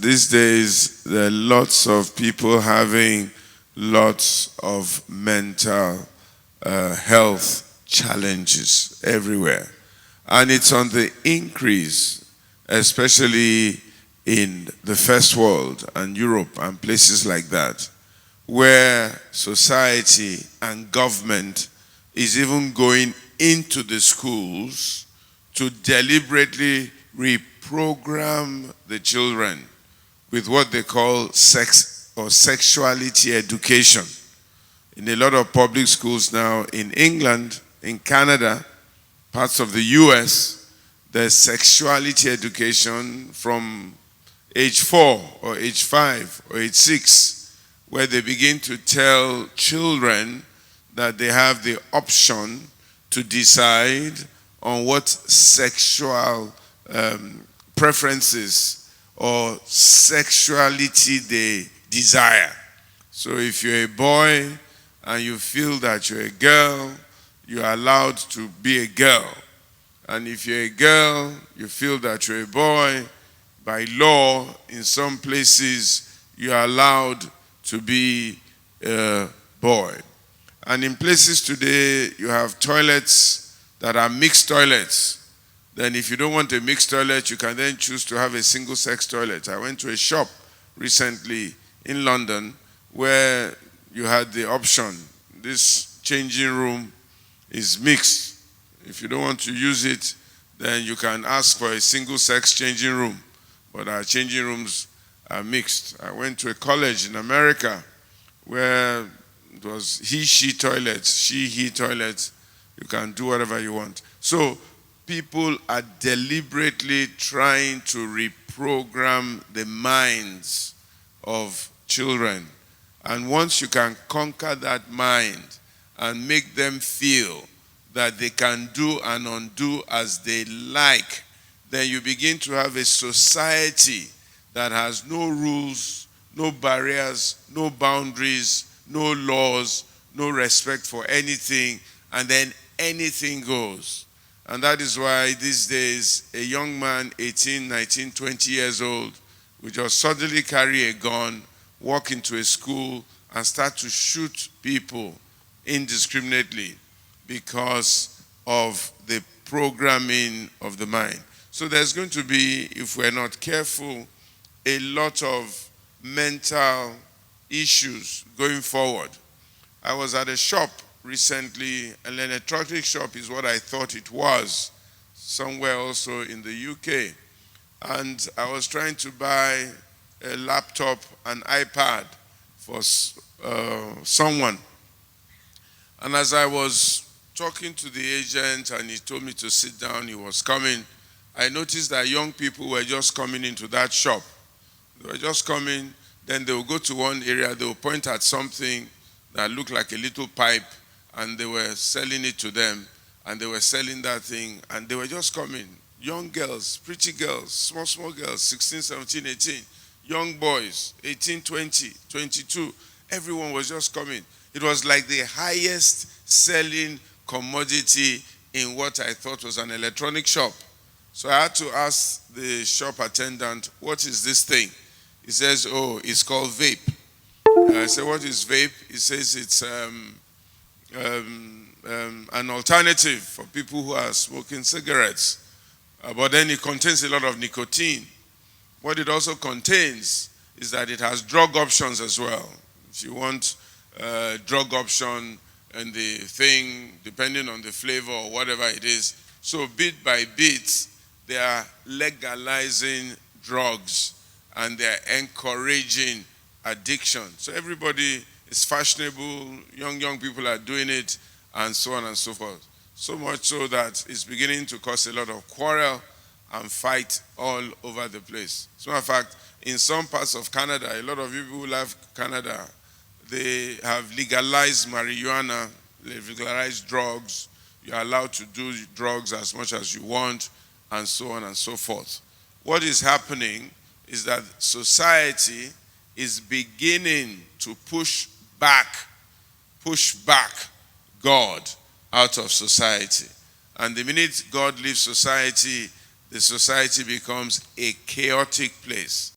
These days, there are lots of people having lots of mental health challenges everywhere. And it's on the increase, especially in the first world and Europe and places like that, where society and government is even going into the schools to deliberately reprogram the children with what they call sex or sexuality education. In a lot of public schools now in England, in Canada, parts of the US, there's sexuality education from age 4 or age 5 or age 6, where they begin to tell children that they have the option to decide on what sexual preferences or sexuality they desire. So if you're a boy and you feel that you're a girl, you're allowed to be a girl. And if you're a girl, you feel that you're a boy, by law, in some places, you're allowed to be a boy. And in places today, you have toilets that are mixed toilets. Then if you don't want a mixed toilet, you can then choose to have a single-sex toilet. I went to a shop recently in London where you had the option. This changing room is mixed. If you don't want to use it, then you can ask for a single-sex changing room. But our changing rooms are mixed. I went to a college in America where it was he-she toilets, she-he toilets. You can do whatever you want. So people are deliberately trying to reprogram the minds of children. And once you can conquer that mind and make them feel that they can do and undo as they like, then you begin to have a society that has no rules, no barriers, no boundaries, no laws, no respect for anything, and then anything goes. And that is why these days, a young man, 18, 19, 20 years old, will just suddenly carry a gun, walk into a school, and start to shoot people indiscriminately because of the programming of the mind. So there's going to be, if we're not careful, a lot of mental issues going forward. I was at a shop recently, an electronic shop is what I thought it was, somewhere also in the UK. And I was trying to buy a laptop, an iPad for someone. And as I was talking to the agent and he told me to sit down, he was coming, I noticed that young people were just coming into that shop. They were just coming, then they will go to one area, they will point at something that looked like a little pipe, and they were selling it to them, and they were selling that thing, and they were just coming. Young girls, pretty girls, small girls, 16, 17, 18, young boys, 18, 20, 22, everyone was just coming. It was like the highest selling commodity in what I thought was an electronic shop. So I had to ask the shop attendant, what is this thing? He says, oh, it's called vape. I said, what is vape? He says it's an alternative for people who are smoking cigarettes. But then it contains a lot of nicotine. What it also contains is that it has drug options as well. If you want drug option and the thing, depending on the flavor or whatever it is. So bit by bit, they are legalizing drugs and they are encouraging addiction. So everybody is fashionable, young people are doing it, and so on and so forth. So much so that it's beginning to cause a lot of quarrel and fight all over the place. As a matter of fact, in some parts of Canada, a lot of people who love Canada, they have legalized marijuana, they've legalized drugs. You're allowed to do drugs as much as you want, and so on and so forth. What is happening is that society is beginning to push back God out of society. And the minute God leaves society, the society becomes a chaotic place.